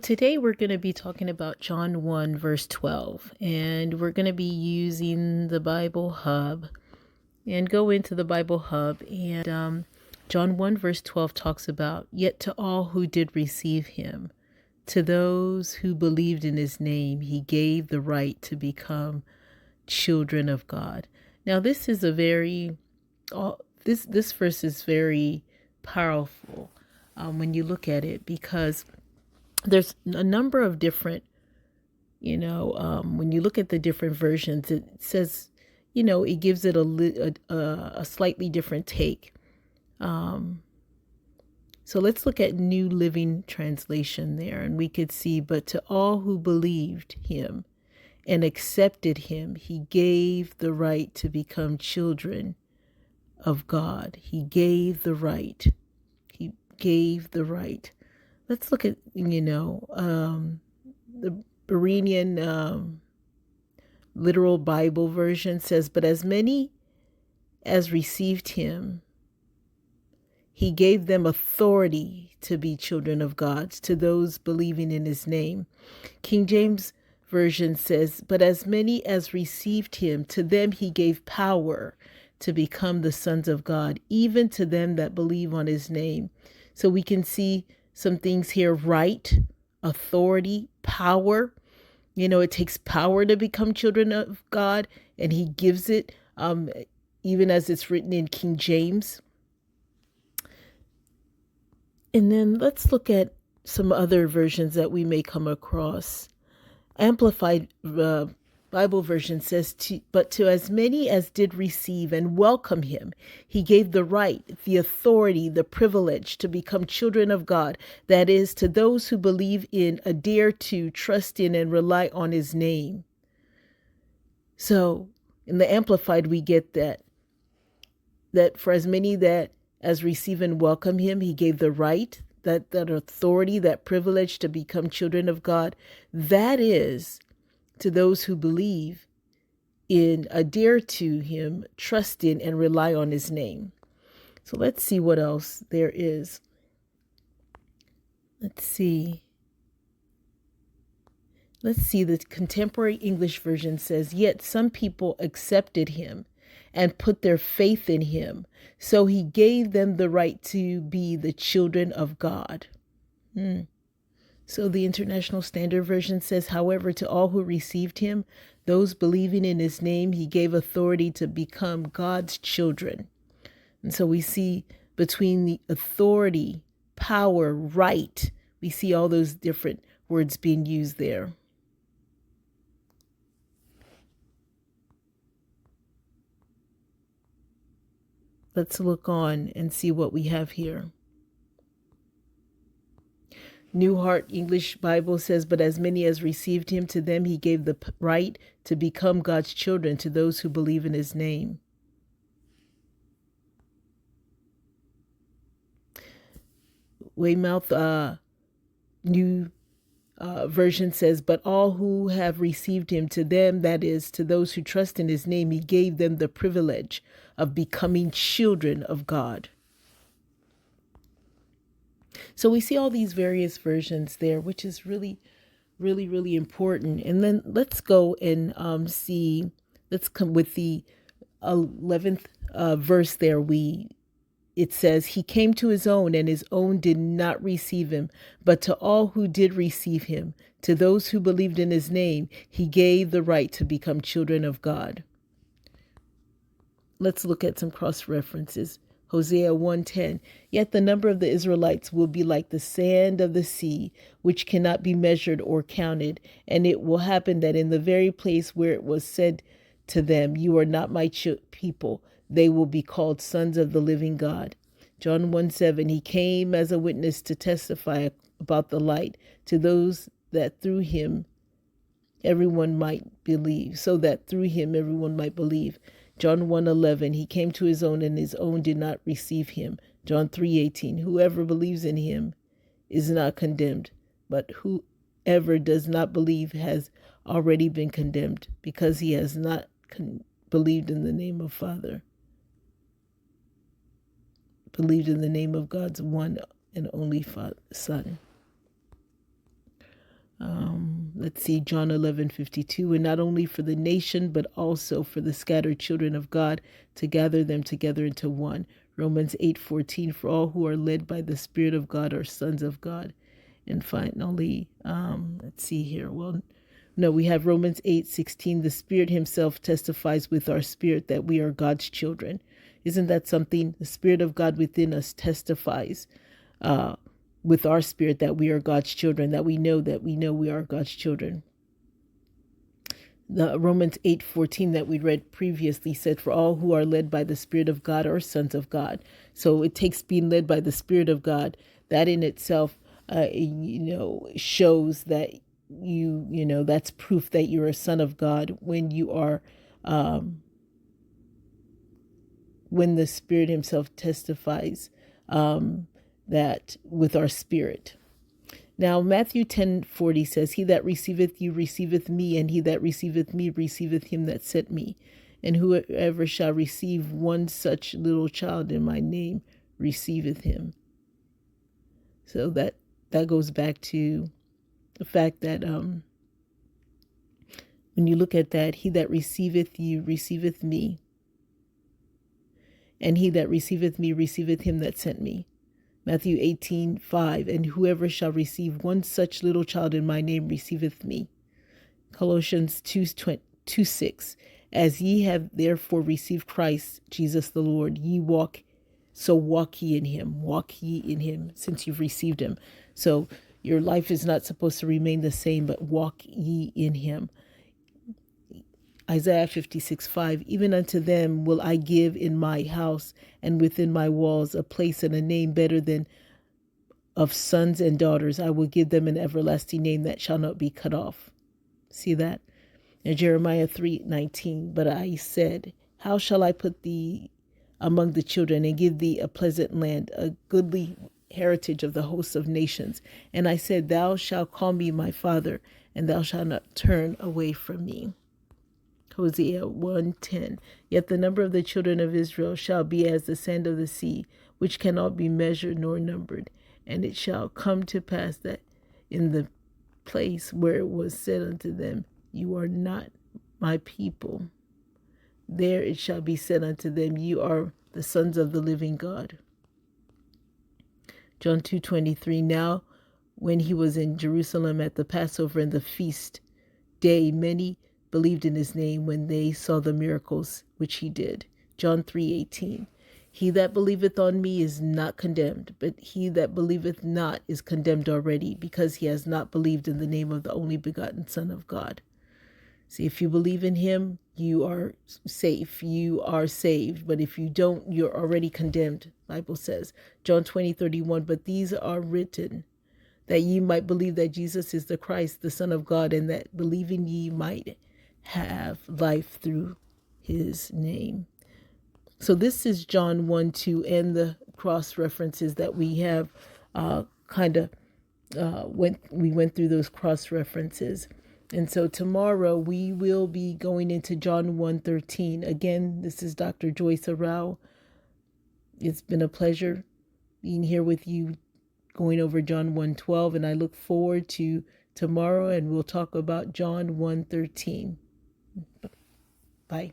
Today we're going to be talking about John 1, verse 12, and we're going to be using the Bible Hub and go into the Bible Hub. And John 1, verse 12 talks about, "Yet to all who did receive him, to those who believed in his name, he gave the right to become children of God." Now, this is a very, this verse is very powerful when you look at it, because there's a number of different, when you look at the different versions, it says, it gives it a slightly different take. So let's look at New Living Translation there, and we could see, "But to all who believed him and accepted him, he gave the right to become children of God." He gave the right. He gave the right. Let's look at, the Berean literal Bible version says, "But as many as received him, he gave them authority to be children of God, to those believing in his name." King James version says, "But as many as received him, to them he gave power to become the sons of God, even to them that believe on his name." So we can see some things here: right, authority, power. It takes power to become children of God, and he gives it, even as it's written in King James. And then let's look at some other versions that we may come across. Amplified Bible version says, "But to as many as did receive and welcome him, he gave the right, the authority, the privilege to become children of God. That is, to those who believe in, adhere to, trust in, and rely on his name." So in the Amplified, we get that for as many that as receive and welcome him, he gave the right, that authority, that privilege to become children of God. That is, to those who believe in, adhere to him, trust in, and rely on his name. So let's see what else there is. Let's see. The Contemporary English Version says, "Yet some people accepted him and put their faith in him, so he gave them the right to be the children of God." So the International Standard Version says, "However, to all who received him, those believing in his name, he gave authority to become God's children." And so we see between the authority, power, right, we see all those different words being used there. Let's look on and see what we have here. New Heart English Bible says, "But as many as received him, to them he gave the right to become God's children, to those who believe in his name." Weymouth New Version says, "But all who have received him, to them, that is, to those who trust in his name, he gave them the privilege of becoming children of God." So we see all these various versions there, which is really, really, really important. And then let's go and see, let's come with the 11th verse there. It says, "He came to his own, and his own did not receive him. But to all who did receive him, to those who believed in his name, he gave the right to become children of God." Let's look at some cross references. Hosea 1:10, "Yet the number of the Israelites will be like the sand of the sea, which cannot be measured or counted. And it will happen that in the very place where it was said to them, 'You are not my people,' they will be called sons of the living God." John 1:7, "He came as a witness to testify about the light, to those that through him everyone might believe, so that through him everyone might believe." John 1:11, "He came to his own, and his own did not receive him." John 3:18, "Whoever believes in him is not condemned, but whoever does not believe has already been condemned, because he has not believed in the name of Father, believed in the name of God's one and only Son." let's see, John 11:52, and not only for the nation, but also for the scattered children of God, to gather them together into one. Romans 8:14, for all who are led by the Spirit of God are sons of God. And finally, let's see here. Well, no, we have Romans 8:16, the Spirit himself testifies with our spirit that we are God's children. Isn't that something? The Spirit of God within us testifies with our spirit that we are God's children, that we know we are God's children. The Romans 8:14 that we read previously said, for all who are led by the Spirit of God are sons of God. So it takes being led by the Spirit of God. That in itself, shows that that's proof that you're a son of God when you are, when the Spirit himself testifies that with our spirit. Now, Matthew 10:40 says, he that receiveth you receiveth me, and he that receiveth me receiveth him that sent me. And whoever shall receive one such little child in my name receiveth him. So that goes back to the fact that when you look at that, he that receiveth you receiveth me, and he that receiveth me receiveth him that sent me. Matthew 18:5, and whoever shall receive one such little child in my name receiveth me. Colossians 2:6, as ye have therefore received Christ Jesus the Lord, walk ye in him, since you've received him. So your life is not supposed to remain the same, but walk ye in him. Isaiah 56:5, even unto them will I give in my house and within my walls a place and a name better than of sons and daughters. I will give them an everlasting name that shall not be cut off. See that? And Jeremiah 3:19, but I said, how shall I put thee among the children and give thee a pleasant land, a goodly heritage of the hosts of nations? And I said, thou shalt call me my father, and thou shalt not turn away from me. Hosea 1:10, yet the number of the children of Israel shall be as the sand of the sea, which cannot be measured nor numbered. And it shall come to pass that in the place where it was said unto them, you are not my people, there it shall be said unto them, you are the sons of the living God. John 2:23, now when he was in Jerusalem at the Passover and the feast day, many believed in his name when they saw the miracles which he did. John 3:18, he that believeth on me is not condemned, but he that believeth not is condemned already, because he has not believed in the name of the only begotten Son of God. See, if you believe in him, you are safe, you are saved. But if you don't, you're already condemned, the Bible says. John 20:31, but these are written that ye might believe that Jesus is the Christ, the Son of God, and that believing ye might have life through his name. So this is John 1:2, and the cross references that we have we went through those cross references. And so tomorrow we will be going into John 1:13. Again, this is Dr. Joyce Arau. It's been a pleasure being here with you, going over John 1:12, and I look forward to tomorrow, and we'll talk about John 1:13. Bye.